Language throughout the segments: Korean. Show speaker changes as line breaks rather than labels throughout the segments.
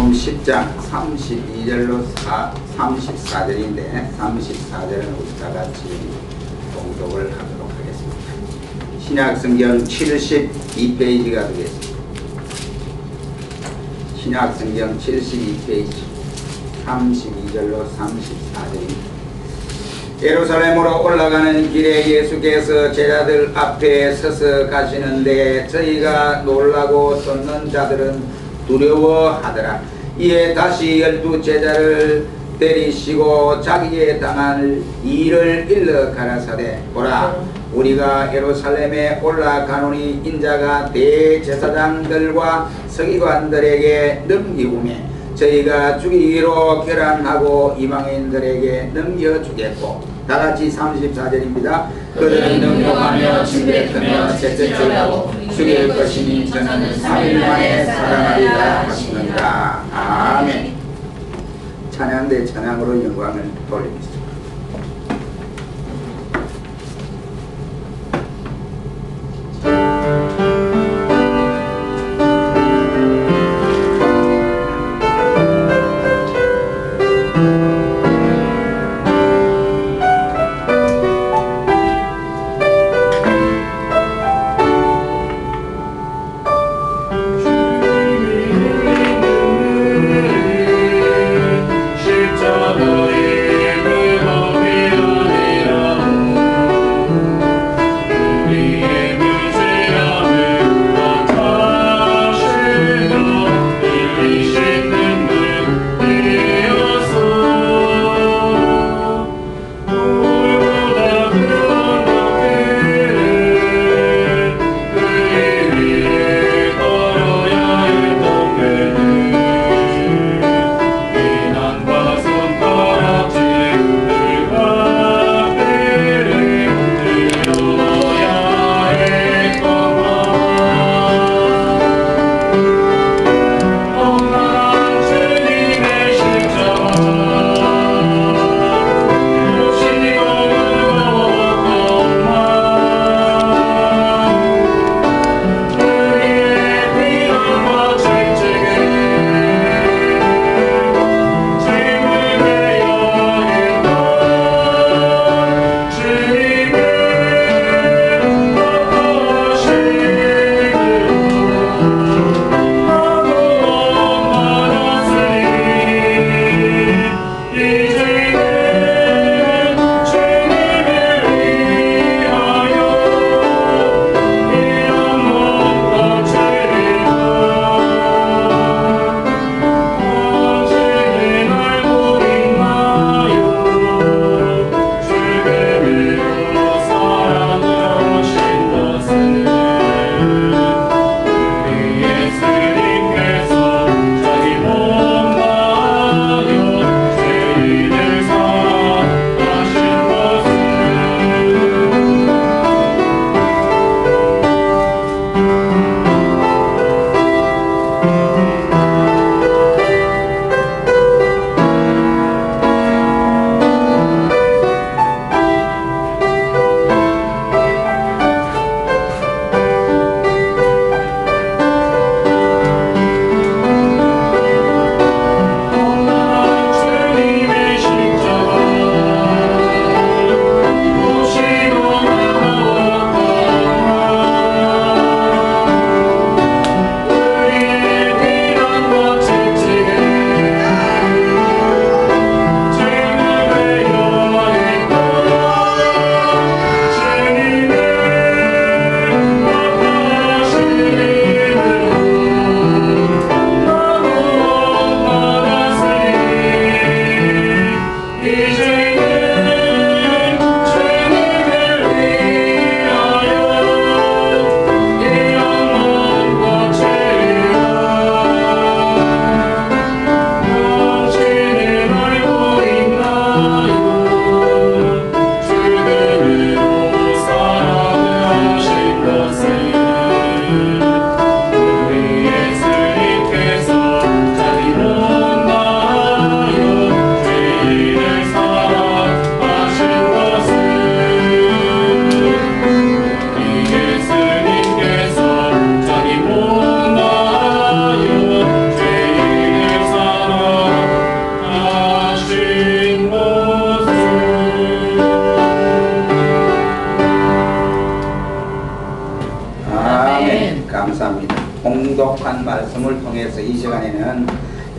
마태복음 10장 32절로 34절인데 34절은 우리 다 같이 봉독을 하도록 하겠습니다. 신약성경 72페이지가 되겠습니다. 신약성경 72페이지 32절로 34절입니다. 예루살렘으로 올라가는 길에 예수께서 제자들 앞에 서서 가시는데 저희가 놀라고 쫓는 자들은 두려워하더라. 이에 다시 12 제자를 데리시고 자기의 당할 일을 일러 가라사대 보라, 우리가 예루살렘에 올라가노니 인자가 대제사장들과 서기관들에게 넘기우매 저희가 죽이기로 결단하고 이방인들에게 넘겨주겠고. 다같이 34절입니다. 그들은 능력하며 침뱉으며 셋째째라고 죽일 것이니 저는 3일 만에 살아나리라 하시느니라. 아멘. 찬양 대 찬양으로 영광을 돌리겠습니다.
십자가의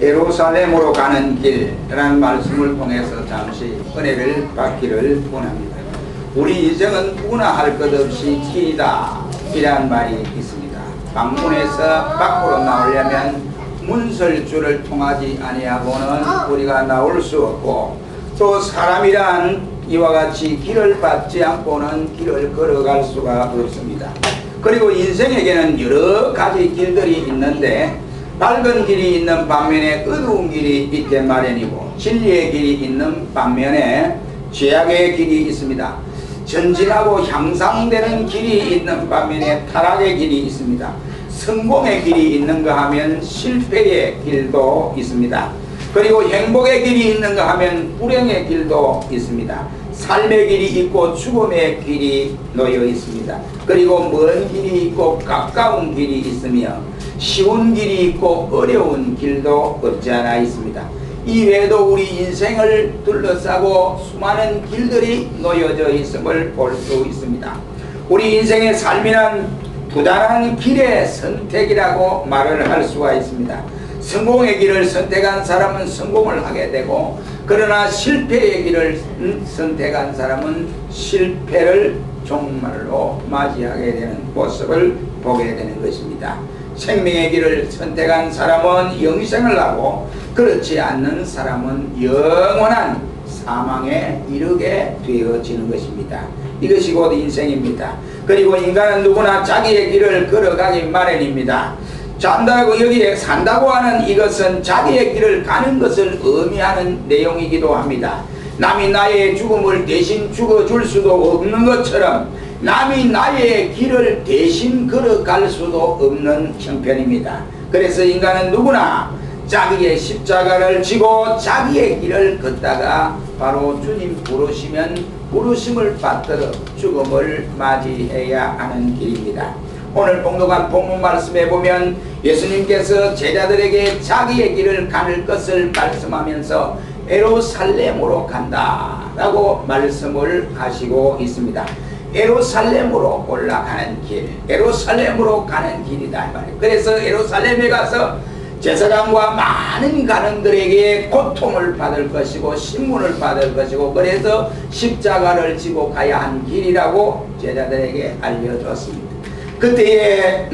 예루살렘으로 가는 길이라는 말씀을 통해서 잠시 은혜를 받기를 원합니다. 우리 인생은 누구나 할 것 없이 길이다 이라는 말이 있습니다. 방문에서 밖으로 나오려면 문설주를 통하지 아니하고는 우리가 나올 수 없고, 또 사람이란 이와 같이 길을 받지 않고는 길을 걸어갈 수가 없습니다. 그리고 인생에게는 여러 가지 길들이 있는데, 밝은 길이 있는 반면에 어두운 길이 있게 마련이고, 진리의 길이 있는 반면에 죄악의 길이 있습니다. 전진하고 향상되는 길이 있는 반면에 타락의 길이 있습니다. 성공의 길이 있는가 하면 실패의 길도 있습니다. 그리고 행복의 길이 있는가 하면 불행의 길도 있습니다. 삶의 길이 있고 죽음의 길이 놓여 있습니다. 그리고 먼 길이 있고 가까운 길이 있으며 쉬운 길이 있고 어려운 길도 없지 않아 있습니다. 이외에도 우리 인생을 둘러싸고 수많은 길들이 놓여져 있음을 볼 수 있습니다. 우리 인생의 삶이란 부단한 길의 선택이라고 말을 할 수가 있습니다. 성공의 길을 선택한 사람은 성공을 하게 되고, 그러나 실패의 길을 선택한 사람은 실패를 정말로 맞이하게 되는 모습을 보게 되는 것입니다. 생명의 길을 선택한 사람은 영생을 하고, 그렇지 않는 사람은 영원한 사망에 이르게 되어지는 것입니다. 이것이 곧 인생입니다. 그리고 인간은 누구나 자기의 길을 걸어가기 마련입니다. 여기에 산다고 하는 이것은 자기의 길을 가는 것을 의미하는 내용이기도 합니다. 남이 나의 죽음을 대신 죽어줄 수도 없는 것처럼 남이 나의 길을 대신 걸어갈 수도 없는 형편입니다. 그래서 인간은 누구나 자기의 십자가를 지고 자기의 길을 걷다가 바로 주님 부르시면 부르심을 받들어 죽음을 맞이해야 하는 길입니다. 오늘 봉독한 본문 말씀에 보면 예수님께서 제자들에게 자기의 길을 가는 것을 말씀하면서 예루살렘으로 간다 라고 말씀을 하시고 있습니다. 예루살렘으로 올라가는 길, 예루살렘으로 가는 길이다 말이에요. 그래서 예루살렘에 가서 제사장과 많은 간음들에게 고통을 받을 것이고 신문을 받을 것이고, 그래서 십자가를 지고 가야 한 길이라고 제자들에게 알려줬습니다. 그때에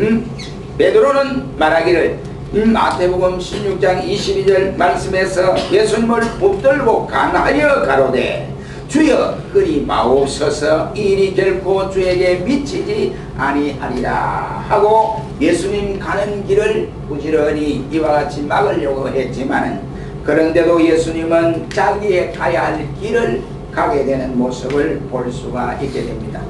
베드로는 말하기를, 마태복음 16장 22절 말씀에서 예수님을 붙들고 간하여 가로되 주여 그리 마옵소서, 이 일이 결코 주에게 미치지 아니하리라 하고 예수님 가는 길을 부지런히 이와 같이 막으려고 했지만, 그런데도 예수님은 자기의 가야 할 길을 가게 되는 모습을 볼 수가 있게 됩니다.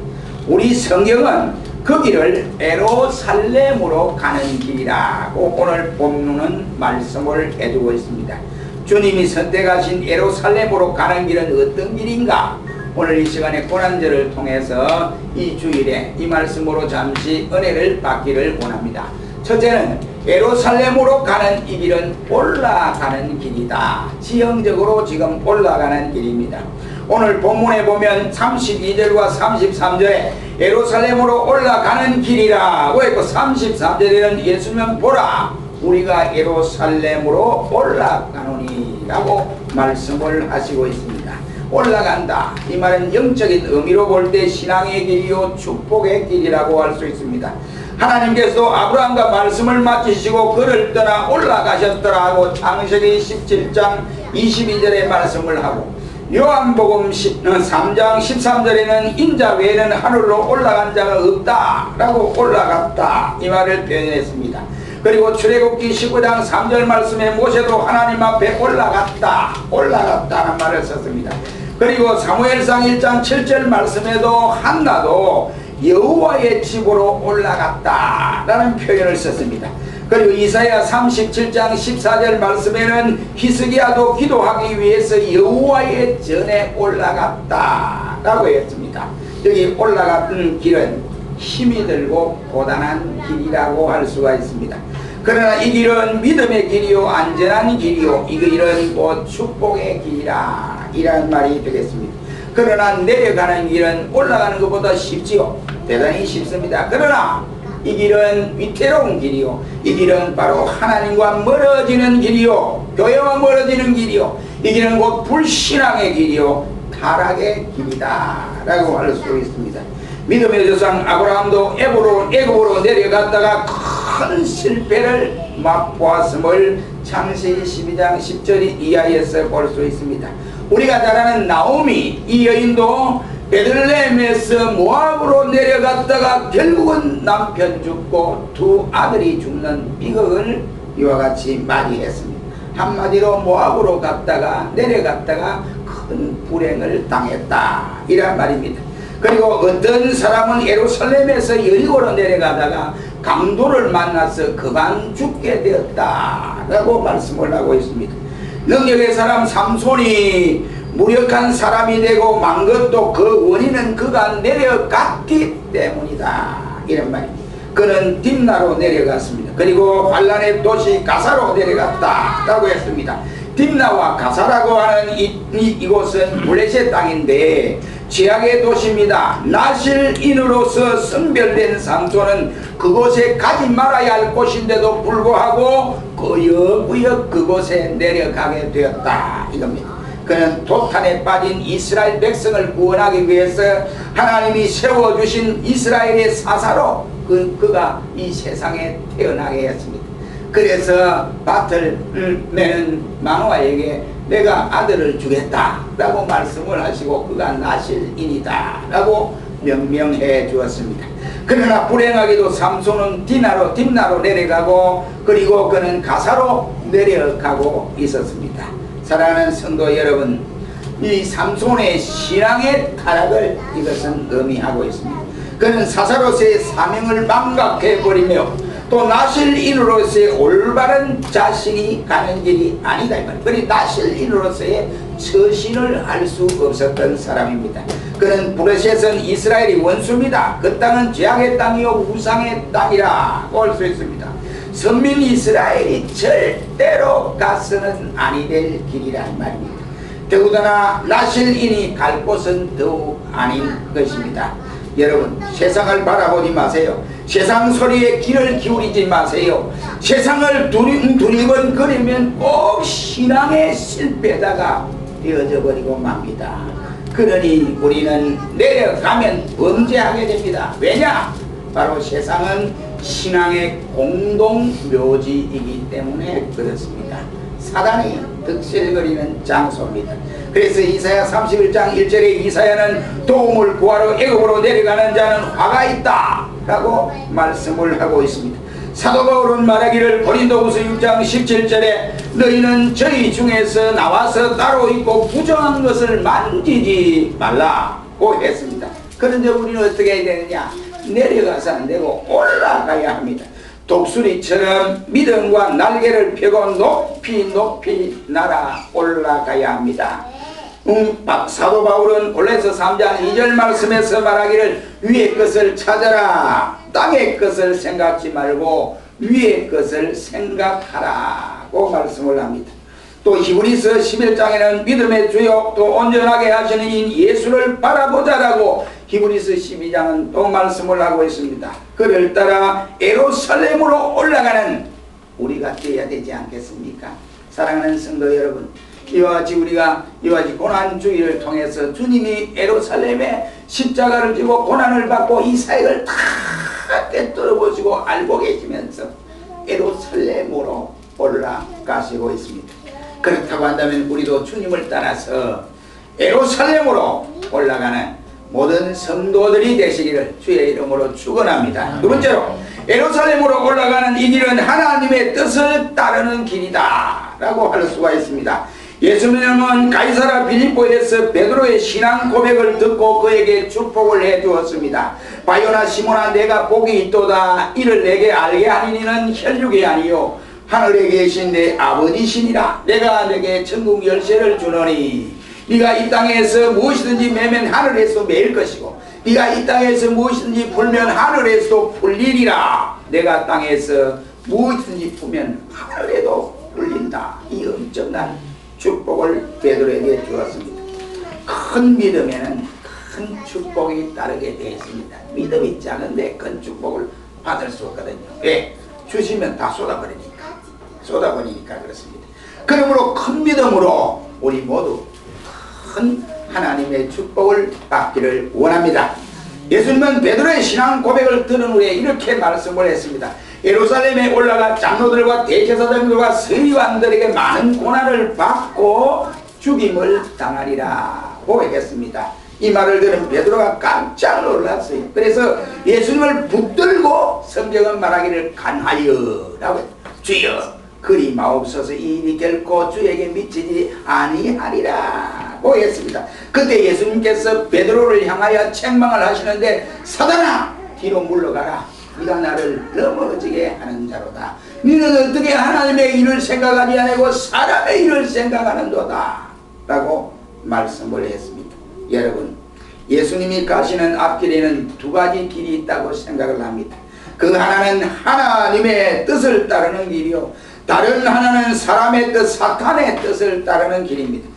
우리 성경은 그 길을 예루살렘으로 가는 길이라고 오늘 본문은 말씀을 해주고 있습니다. 주님이 선택하신 예루살렘으로 가는 길은 어떤 길인가? 오늘 이 시간에 고난절을 통해서 이 주일에 이 말씀으로 잠시 은혜를 받기를 원합니다. 첫째는 예루살렘으로 가는 이 길은 올라가는 길이다. 지형적으로 지금 올라가는 길입니다. 오늘 본문에 보면 32절과 33절에 예루살렘으로 올라가는 길이라고 했고, 33절에는 예수님은 보라 우리가 예루살렘으로 올라가노니 라고 말씀을 하시고 있습니다. 올라간다, 이 말은 영적인 의미로 볼 때 신앙의 길이요 축복의 길이라고 할 수 있습니다. 하나님께서 아브라함과 말씀을 맡기시고 그를 떠나 올라가셨더라 하고 창세기 17장 22절에 말씀을 하고, 요한복음 3장 13절에는 인자 외에는 하늘로 올라간 자가 없다 라고 올라갔다 이 말을 표현했습니다. 그리고 출애굽기 19장 3절 말씀에 모세도 하나님 앞에 올라갔다는 말을 썼습니다. 그리고 사무엘상 1장 7절 말씀에도 한나도 여호와의 집으로 올라갔다 라는 표현을 썼습니다. 그리고 이사야 37장 14절 말씀에는 히스기야도 기도하기 위해서 여호와의 전에 올라갔다 라고 했습니다. 여기 올라갔던 길은 힘이 들고 고단한 길이라고 할 수가 있습니다. 그러나 이 길은 믿음의 길이요 안전한 길이요 이 길은 곧 축복의 길이라 이라는 말이 되겠습니다. 그러나 내려가는 길은 올라가는 것보다 쉽지요. 대단히 쉽습니다. 그러나 이 길은 위태로운 길이요, 이 길은 바로 하나님과 멀어지는 길이요, 교회와 멀어지는 길이요, 이 길은 곧 불신앙의 길이요, 타락의 길이다 라고 할 수 있습니다. 믿음의 조상 아브라함도 애굽으로 내려갔다가 큰 실패를 맛보았음을 창세기 12장 10절 이하에서 볼 수 있습니다. 우리가 잘 아는 나오미, 이 여인도 베들레헴에서 모압으로 내려갔다가 결국은 남편 죽고 두 아들이 죽는 비극을 이와 같이 맞이했습니다. 한마디로 모압으로 갔다가 내려갔다가 큰 불행을 당했다 이란 말입니다. 그리고 어떤 사람은 예루살렘에서 여리고로 내려가다가 강도를 만나서 그간 죽게 되었다 라고 말씀을 하고 있습니다. 능력의 사람 삼손이 무력한 사람이 되고 만 것도 그 원인은 그가 내려갔기 때문이다 이런 말입니다. 그는 딥나로 내려갔습니다. 그리고 환란의 도시 가사로 내려갔다 라고 했습니다. 딥나와 가사라고 하는 이곳은 블레셋 땅인데 죄악의 도시입니다. 나실인으로서 성별된 삼손은 그곳에 가지 말아야 할 곳인데도 불구하고 꾸역꾸역 그곳에 내려가게 되었다 이겁니다. 그는 도탄에 빠진 이스라엘 백성을 구원하기 위해서 하나님이 세워주신 이스라엘의 사사로 그가 이 세상에 태어나게 했습니다. 그래서 밭을 매는 마노아에게 내가 아들을 주겠다 라고 말씀을 하시고 그가 나실인이다 라고 명명해 주었습니다. 그러나 불행하게도 삼손은 딥나로 내려가고 그리고 그는 가사로 내려가고 있었습니다. 사랑하는 성도 여러분, 이 삼손의 신앙의 타락을 이것은 의미하고 있습니다. 그는 사사로서의 사명을 망각해버리며 또 나실인으로서의 올바른 자신이 가는 길이 아니다 이 말이에요. 그리 나실인으로서의 처신을 할 수 없었던 사람입니다. 그는 블레셋은 이스라엘이 원수입니다. 그 땅은 죄악의 땅이요 우상의 땅이라고 할 수 있습니다. 선민 이스라엘이 절대로 가서는 아니 될 길이란 말입니다. 더구나 나실인이 갈 곳은 더욱 아닌 것입니다. 여러분, 세상을 바라보지 마세요. 세상 소리에 귀를 기울이지 마세요. 세상을 두리번거리면 꼭 신앙의 실패자가 되어져 버리고 맙니다. 그러니 우리는 내려가면 범죄하게 됩니다. 왜냐? 바로 세상은 신앙의 공동묘지이기 때문에 그렇습니다. 사단이 득실거리는 장소입니다. 그래서 이사야 31장 1절에 이사야는 도움을 구하러 애굽으로 내려가는 자는 화가 있다 라고 말씀을 하고 있습니다. 사도 바울은 말하기를 고린도후서 6장 17절에 너희는 저희 중에서 나와서 따로 있고 부정한 것을 만지지 말라고 했습니다. 그런데 우리는 어떻게 해야 되느냐? 내려가서 안 되고 올라가야 합니다. 독수리처럼 믿음과 날개를 펴고 높이 날아 올라가야 합니다. 사도 바울은 골로새 3장 2절 말씀에서 말하기를 위의 것을 찾아라, 땅의 것을 생각지 말고 위의 것을 생각하라고 말씀을 합니다. 또 히브리서 11장에는 믿음의 주요 또 온전하게 하시는 인 예수를 바라보자라고 히브리서 12장은 또 말씀을 하고 있습니다. 그를 따라 예루살렘으로 올라가는 우리가 되어야 되지 않겠습니까? 사랑하는 성도 여러분, 이와 같이 우리가 이와 같이 고난주의를 통해서 주님이 예루살렘에 십자가를 지고 고난을 받고 이 사역을 다 꿰뚫어 보시고 알고 계시면서 예루살렘으로 올라가시고 있습니다. 그렇다고 한다면 우리도 주님을 따라서 예루살렘으로 올라가는 모든 성도들이 되시기를 주의 이름으로 축원합니다. 두 번째로 예루살렘으로 올라가는 이 길은 하나님의 뜻을 따르는 길이다 라고 할 수가 있습니다. 예수님은 가이사라 빌립보에서 베드로의 신앙 고백을 듣고 그에게 축복을 해 주었습니다. 바요나 시몬아 내가 복이 있도다. 이를 내게 알게 하는 이는 혈육이 아니요 하늘에 계신 내 아버지시니라. 내가 내게 천국 열쇠를 주노니 네가 이 땅에서 무엇이든지 매면 하늘에서 매일 것이고 네가 이 땅에서 무엇이든지 풀면 하늘에서도 풀리리라. 내가 땅에서 무엇이든지 풀면 하늘에도 풀린다. 이 엄청난 축복을 베드로에게 주었습니다. 큰 믿음에는 큰 축복이 따르게 되어 있습니다. 믿음이 작은데 큰 축복을 받을 수 없거든요. 왜? 주시면 다 쏟아버리니까 그렇습니다. 그러므로 큰 믿음으로 우리 모두 큰 하나님의 축복을 받기를 원합니다. 예수님은 베드로의 신앙 고백을 들은 후에 이렇게 말씀을 했습니다. 예루살렘에 올라가 장로들과 대제사장들과 서기관들에게 많은 고난을 받고 죽임을 당하리라 고백했습니다. 이 말을 들은 베드로가 깜짝 놀랐어요. 그래서 예수님을 붙들고 성경은 말하기를 간하여 라고 주여 그리 마옵소서 이 일이 결코 주에게 미치지 아니하리라 고했습니다. 그때 예수님께서 베드로를 향하여 책망을 하시는데 사단아 뒤로 물러가라. 네가 나를 넘어지게 하는 자로다. 너는 어떻게 하나님의 일을 생각하지 아니고 사람의 일을 생각하는도다 라고 말씀을 했습니다. 여러분 예수님이 가시는 앞길에는 두 가지 길이 있다고 생각을 합니다. 그 하나는 하나님의 뜻을 따르는 길이요 다른 하나는 사람의 뜻 사탄의 뜻을 따르는 길입니다.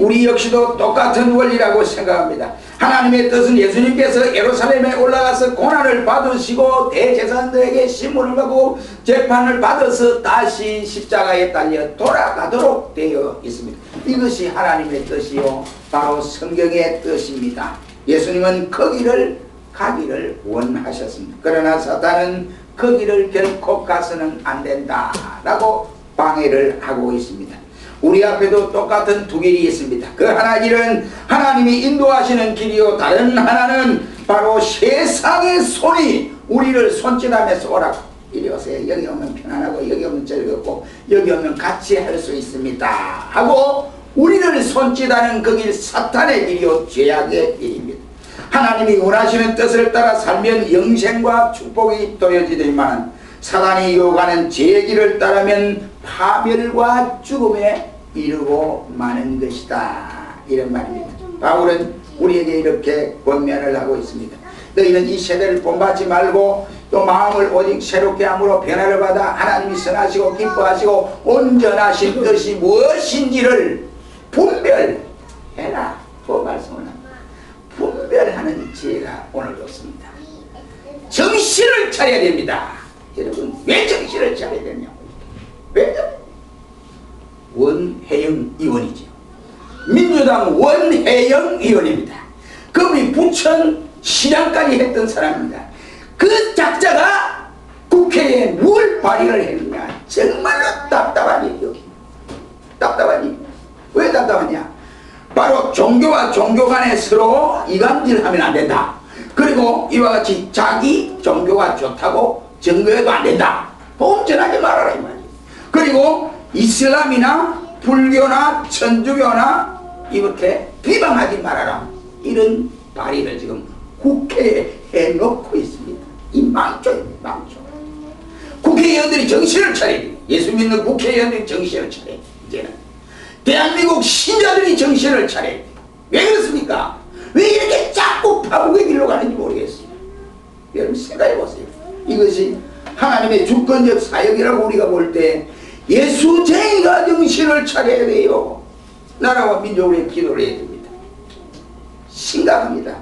우리 역시도 똑같은 원리라고 생각합니다. 하나님의 뜻은 예수님께서 예루살렘에 올라가서 고난을 받으시고 대제사장들에게 신문을 받고 재판을 받아서 다시 십자가에 달려 돌아가도록 되어 있습니다. 이것이 하나님의 뜻이요 바로 성경의 뜻입니다. 예수님은 그 길을 가기를 원하셨습니다. 그러나 사탄은 그 길을 결코 가서는 안 된다 라고 방해를 하고 있습니다. 우리 앞에도 똑같은 두 길이 있습니다. 그 하나 길은 하나님이 인도하시는 길이요 다른 하나는 바로 세상의 손이 우리를 손짓하면서 오라고 이리 오세요. 여기 오면 편안하고 여기 오면 즐겁고 여기 오면 같이 할 수 있습니다 하고 우리를 손짓하는 그 길 사탄의 길이요 죄악의 길입니다. 하나님이 원하시는 뜻을 따라 살면 영생과 축복이 도여지더니만 사단이 유혹하는 죄의 길을 따르면 파멸과 죽음에 이르고 마는 것이다 이런 말입니다. 바울은 우리에게 이렇게 권면을 하고 있습니다. 너희는 이 세대를 본받지 말고 또 마음을 오직 새롭게 함으로 변화를 받아 하나님이 선하시고 기뻐하시고 온전하신 뜻이 무엇인지를 분별해라 그 말씀을 합니다. 분별하는 지혜가 오늘 좋습니다. 정신을 차려야 됩니다. 여러분 왜 정신을 차려야 되냐고. 왜죠? 원혜영 의원이죠. 민주당 원혜영 의원입니다. 그분이 부천 시장까지 했던 사람입니다. 그 작자가 국회에 뭘 발의를 했느냐 정말로 답답한 일이요. 답답한 일. 왜 답답하냐? 바로 종교와 종교 간에 서로 이간질하면 안 된다. 그리고 이와 같이 자기 종교가 좋다고 증거해도 안 된다. 범전하지 말아라 이 말이에요. 그리고 이슬람이나 불교나 천주교나 이렇게 비방하지 말아라. 이런 발의를 지금 국회에 해놓고 있습니다. 이 망조입니다. 망조. 국회의원들이 정신을 차려야 돼요. 예수 믿는 국회의원들이 정신을 차려야 돼요. 이제는 대한민국 신자들이 정신을 차려야 돼요. 왜 그렇습니까? 왜 이렇게 자꾸 파국의 길로 가는지 모르겠어요. 여러분 생각해 보세요. 이것이 하나님의 주권적 사역이라고 우리가 볼 때 예수쟁이가 정신을 차려야 돼요. 나라와 민족을 기도를 해야 됩니다. 심각합니다.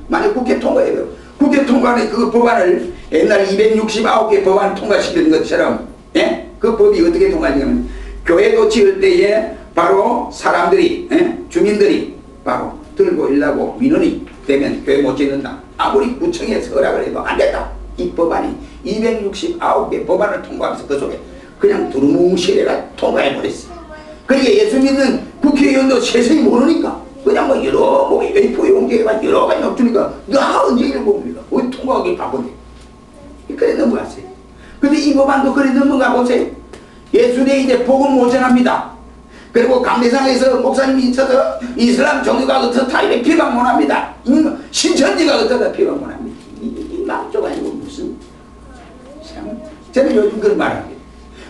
만약 국회 통과해요. 국회 통과는 그 법안을 옛날 269개 법안을 통과시키는 것처럼 예? 그 법이 어떻게 통과되냐면 교회도 지을 때에 바로 사람들이 주민들이 바로 들고 일라고 민원이 되면 교회 못 짓는다. 아무리 구청에서 허락을 해도 안 된다. 이 법안이 269개 법안을 통과하면서 그 속에 그냥 두루뭉실해가 통과해버렸어요. 그러니까 예수 믿는 국회의원도 세상이 모르니까 그냥 뭐 여러 뭐 A4 용지에만 여러 가지 넣어주니까 나 언제 이걸 봅니까? 왜 통과하기 바쁜데? 그래 넘어갔어요. 근데 이 법안도 그래 넘어가 보세요. 예수님이 이제 복음 모전합니다. 그리고 강대상에서 목사님이 있어서 이슬람 종교가 어떻다 이렇게 비방 못합니다. 신천지가 어떻다 비방 못합니다. 이 망조가 아니고 무슨 참 저는 요즘 그런 말 합니다.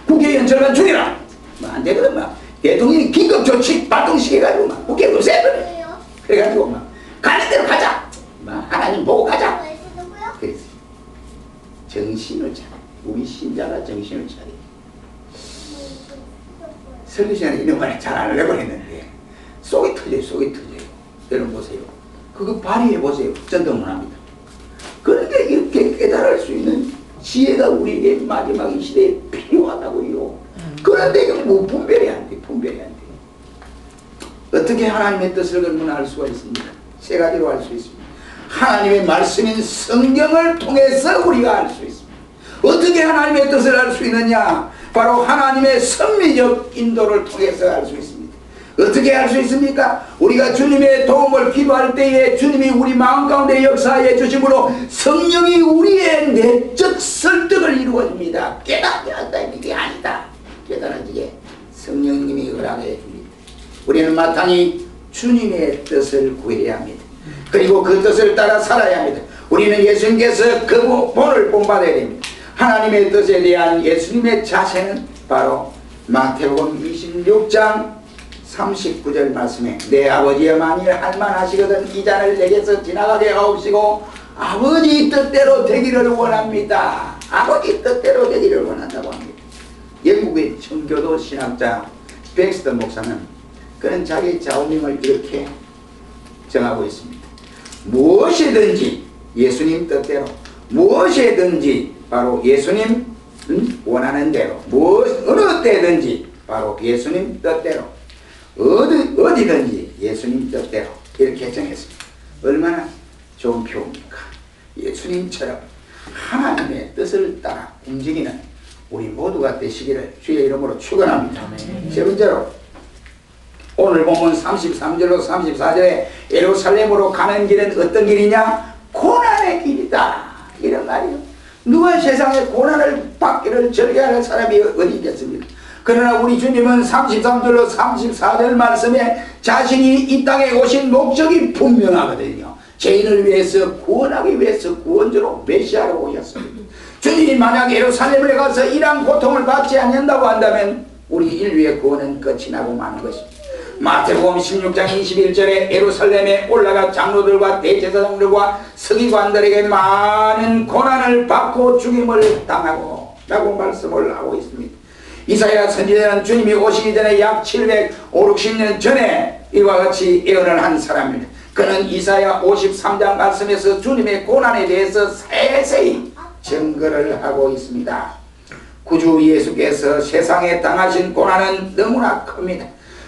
국회의원 절반 죽여라. 뭐 안 되거든 막. 대통령이 긴급조치 발동시켜가지고 막 국회 없애버려. 그래가지고 막 가는 대로 가자. 막 하나님 보고 가자. 그래서 정신을 차려. 우리 신자가 정신을 차려. 설교 시간에 이런 말을 잘 안 하려고 했는데 속이 터져요. 속이 터져요. 여러분 보세요. 그거 발휘해 보세요. 전도 못합니다. 그런데 이렇게 이렇게 깨달을 수 있는 지혜가 우리에게 마지막 이 시대에 필요하다고요. 그런데 이게 뭐 분별이 안 돼. 분별이 안 돼. 어떻게 하나님의 뜻을 그러면 알 수가 있습니까? 세 가지로 알 수 있습니다. 하나님의 말씀인 성경을 통해서 우리가 알 수 있습니다. 어떻게 하나님의 뜻을 알 수 있느냐? 바로 하나님의 섭리적 인도를 통해서 알 수 있습니다. 어떻게 알 수 있습니까? 우리가 주님의 도움을 기도할 때에 주님이 우리 마음 가운데 역사해 주심으로 성령이 우리의 내적 설득을 이루어줍니다. 깨닫다 이게 아니다. 깨달아지게 성령님이 허락해 줍니다. 우리는 마땅히 주님의 뜻을 구해야 합니다. 그리고 그 뜻을 따라 살아야 합니다. 우리는 예수님께서 그 본을 본받아야 됩니다. 하나님의 뜻에 대한 예수님의 자세는 바로 마태복음 26장 39절 말씀에 내 아버지여 만일 할만하시거든 이 잔을 내게서 지나가게 하옵시고 아버지 뜻대로 되기를 원합니다. 아버지 뜻대로 되기를 원한다고 합니다. 영국의 청교도 신학자 백스터 목사는 그는 자기 좌우명을 이렇게 정하고 있습니다. 무엇이든지 예수님 뜻대로, 무엇이든지 바로 예수님 원하는 대로, 어느 때든지 바로 예수님 뜻대로, 어디든지 예수님 뜻대로 이렇게 정했습니다. 얼마나 좋은 표입니까? 예수님처럼 하나님의 뜻을 따라 움직이는 우리 모두가 되시기를 주의 이름으로 축원합니다. 세 번째로 오늘 본문 33절로 34절에 예루살렘으로 가는 길은 어떤 길이냐? 고난의 길이다. 이런 말이요. 누가 세상에 고난을 받기를 즐겨하는 사람이 어디 있겠습니까? 그러나 우리 주님은 33절로 34절 말씀에 자신이 이 땅에 오신 목적이 분명하거든요. 죄인을 위해서 구원하기 위해서 구원주로 메시아로 오셨습니다. 주님이 만약 예루살렘에 가서 이러한 고통을 받지 않는다고 한다면 우리 인류의 구원은 끝이 나고 마는 것입니다. 마태복음 16장 21절에 예루살렘에 올라가 장로들과 대제사장들과 서기관들에게 많은 고난을 받고 죽임을 당하고 라고 말씀을 하고 있습니다. 이사야 선지자는 주님이 오시기 전에 약 750년 전에 이와 같이 예언을 한 사람입니다. 그는 이사야 53장 말씀에서 주님의 고난에 대해서 세세히 증거를 하고 있습니다. 구주 예수께서 세상에 당하신 고난은 너무나 큽니다.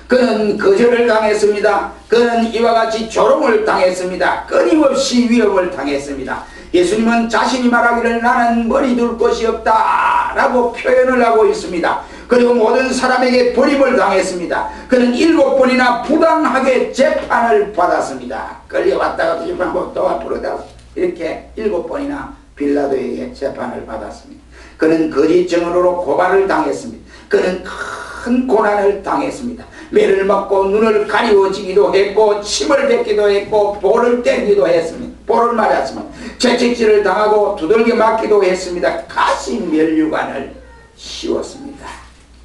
그는 거절을 당했습니다. 그는 이와 같이 조롱을 당했습니다. 끊임없이 위협을 당했습니다. 예수님은 자신이 말하기를 나는 머리 둘 것이 없다 라고 표현을 하고 있습니다. 그리고 모든 사람에게 버림을 당했습니다. 그는 7번이나 부당하게 재판을 받았습니다. 끌려왔다가 재판하고 또 앞으로 다 이렇게 7번이나 빌라도에게 재판을 받았습니다. 그는 거짓 증언으로 고발을 당했습니다. 그는 큰 고난을 당했습니다. 매를 맞고 눈을 가리워지기도 했고 침을 뱉기도 했고 볼을 때리기도 했습니다. 볼을 맞았습니다. 채찍질을 당하고 두들겨 맞기도 했습니다. 가시 면류관을 씌웠습니다.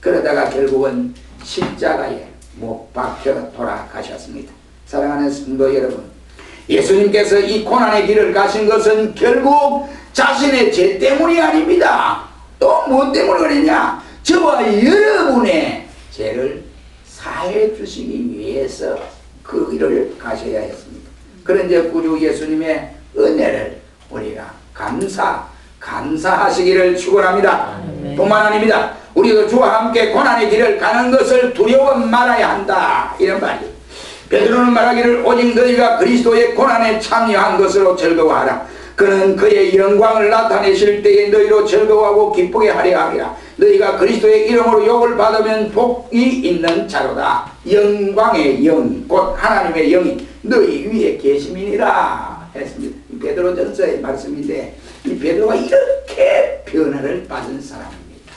그러다가 결국은 십자가에 못 박혀 돌아가셨습니다. 사랑하는 성도 여러분, 예수님께서 이 고난의 길을 가신 것은 결국 자신의 죄 때문이 아닙니다. 또 뭐 때문에 그랬냐? 저와 여러분의 죄를 사해 주시기 위해서 그 길을 가셔야 했습니다. 그런 이제 구주 예수님의 은혜를 우리가 감사하시기를 축원합니다. 뿐만 아닙니다. 우리도 주와 함께 고난의 길을 가는 것을 두려워 말아야 한다. 이런 말이에요. 베드로는 말하기를 오직 너희가 그리스도의 고난에 참여한 것으로 즐거워하라. 그는 그의 영광을 나타내실 때에 너희로 즐거워하고 기쁘게 하려 함이라. 너희가 그리스도의 이름으로 욕을 받으면 복이 있는 자로다. 영광의 영, 곧 하나님의 영이 너희 위에 계심이니라 했습니다. 이 베드로전서의 말씀인데 이 베드로가 이렇게 변화를 받은 사람입니다.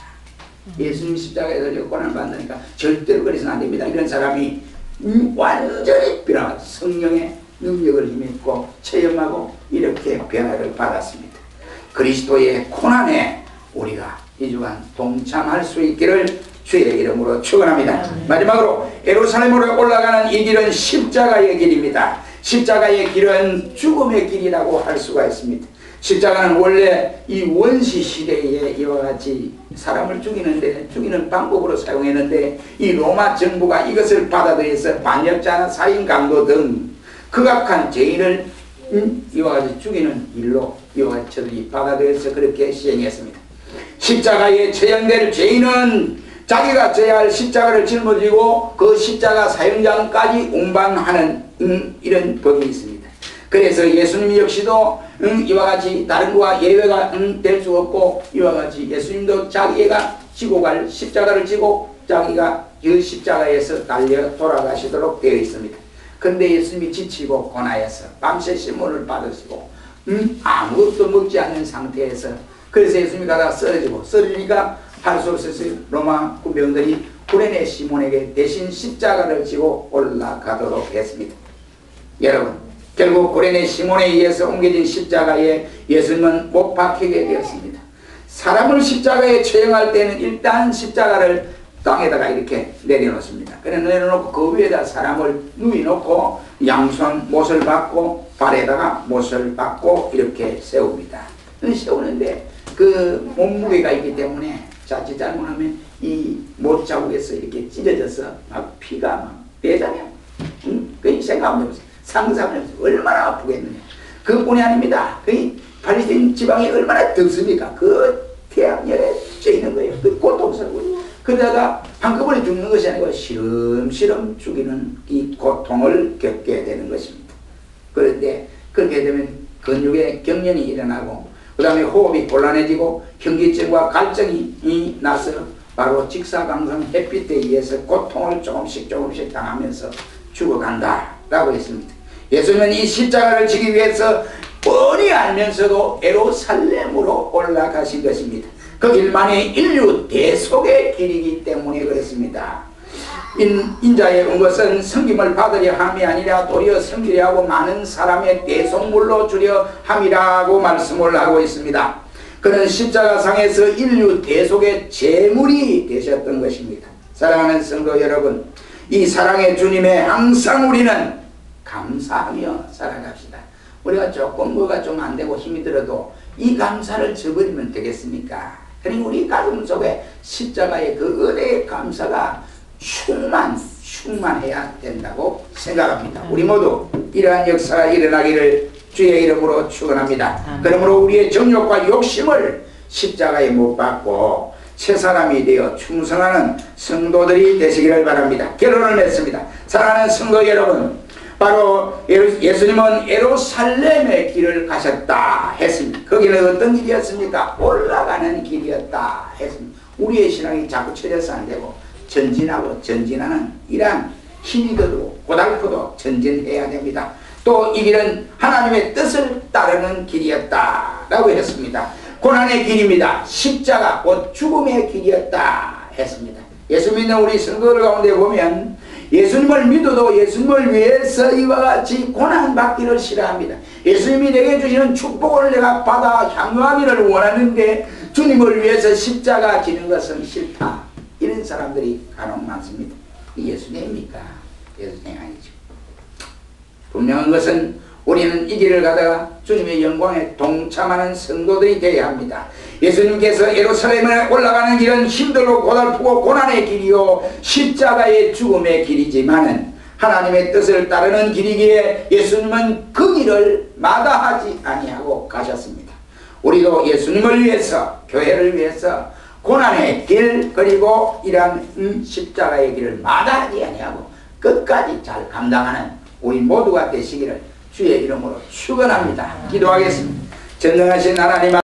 예수님 십자가에서 고난을 받으니까 절대로 그래서는 안 됩니다. 이런 사람이 완전히 변화, 성령의 능력을 힘입고 체험하고 이렇게 변화를 받았습니다. 그리스도의 고난에 우리가 이 주간 동참할 수 있기를 주의 이름으로 축원합니다. 마지막으로 예루살렘으로 올라가는 이 길은 십자가의 길입니다. 십자가의 길은 죽음의 길이라고 할 수가 있습니다. 십자가는 원래 이 원시 시대에 이와 같이 사람을 죽이는 방법으로 사용했는데 이 로마 정부가 이것을 받아들여서 반역자나 살인 강도 등 극악한 죄인을 이와 같이 죽이는 일로 이와 같이 저들이 받아들여서 그렇게 시행했습니다. 십자가에 처형될 죄인은 자기가 져야 할 십자가를 짊어지고 그 십자가 사형장까지 운반하는 이런 법이 있습니다. 그래서 예수님 역시도 이와 같이 다른 거와 예외가 될 수 없고, 이와 같이 예수님도 자기가 지고 갈 십자가를 지고 자기가 그 십자가에서 달려 돌아가시도록 되어 있습니다. 그런데 예수님이 지치고 고나해서 밤새 시몬을 받으시고 아무것도 먹지 않는 상태에서, 그래서 예수님이 가다가 쓰러지니까 할 수 없어서 로마 군병들이 구레네 시몬에게 대신 십자가를 지고 올라가도록 했습니다. 여러분, 결국 구레네 시몬에 의해서 옮겨진 십자가에 예수님은 못 박히게 되었습니다. 사람을 십자가에 처형할 때는 일단 십자가를 땅에다가 이렇게 내려놓습니다. 그래 내려놓고 그 위에다 사람을 누이놓고 양손 못을 박고 발에다가 못을 박고 이렇게 세웁니다. 세우는데 그 몸무게가 있기 때문에 자칫 잘못하면 이 못 자국에서 이렇게 찢어져서 막 피가 막 빼잖아요. 그 생각하면 해보세요. 상상을 해보세요. 얼마나 아프겠느냐. 그뿐이 아닙니다. 그 팔리스틴 지방이 얼마나 덥습니까? 그 태양열에 쪄 있는 거예요. 그 고통스러워요. 그러다가 한꺼번에 죽는 것이 아니고 시름시름 죽이는 이 고통을 겪게 되는 것입니다. 그런데 그렇게 되면 근육에 경련이 일어나고 그 다음에 호흡이 곤란해지고 현기증과 갈증이 나서 바로 직사광선 햇빛에 의해서 고통을 조금씩 당하면서 죽어간다 라고 했습니다. 예수님은 이 십자가를 지기 위해서 뻔히 알면서도 예루살렘으로 올라가신 것입니다. 그 길만이 인류 대속의 길이기 때문에 그렇습니다. 인자에 온 것은 섬김을 받으려 함이 아니라 도리어 섬기려 하고 많은 사람의 대속물로 주려 함이라고 말씀을 하고 있습니다. 그는 십자가상에서 인류 대속의 제물이 되셨던 것입니다. 사랑하는 성도 여러분, 이 사랑의 주님에 항상 우리는 감사하며 살아갑시다. 우리가 조금 뭐가 좀 안 되고 힘이 들어도 이 감사를 저버리면 되겠습니까? 그러니 우리 가슴 속에 십자가의 그 은혜의 감사가 충만해야 된다고 생각합니다. 우리 모두 이러한 역사가 일어나기를 주의 이름으로 축원합니다. 그러므로 우리의 정욕과 욕심을 십자가에 못 박고 새 사람이 되어 충성하는 성도들이 되시기를 바랍니다. 결론을 맺습니다. 사랑하는 성도 여러분, 바로 예수님은 예루살렘의 길을 가셨다 했습니다. 거기는 어떤 길이었습니까? 올라가는 길이었다 했습니다. 우리의 신앙이 자꾸 처져서 안 되고 전진하고 전진하는 이러한 힘이 들고 고달프도 전진해야 됩니다. 또 이 길은 하나님의 뜻을 따르는 길이었다 라고 했습니다. 고난의 길입니다. 십자가 곧 죽음의 길이었다 했습니다. 예수 믿는 우리 성도들 가운데 보면 예수님을 믿어도 예수님을 위해서 이와 같이 고난받기를 싫어합니다. 예수님이 내게 주시는 축복을 내가 받아 향유하기를 원하는데 주님을 위해서 십자가 지는 것은 싫다, 이런 사람들이 간혹 많습니다. 이 예수님입니까? 예수님 아니죠. 분명한 것은 우리는 이 길을 가다가 주님의 영광에 동참하는 성도들이 되어야 합니다. 예수님께서 예루살렘에 올라가는 길은 힘들고 고달프고 고난의 길이요 십자가의 죽음의 길이지만은 하나님의 뜻을 따르는 길이기에 예수님은 그 길을 마다하지 아니하고 가셨습니다. 우리도 예수님을 위해서, 교회를 위해서 고난의 길, 그리고 이러한 십자가의 길을 마다하지 아니하고 끝까지 잘 감당하는 우리 모두가 되시기를 주의 이름으로 축원합니다. 기도하겠습니다. 전능하신 하나님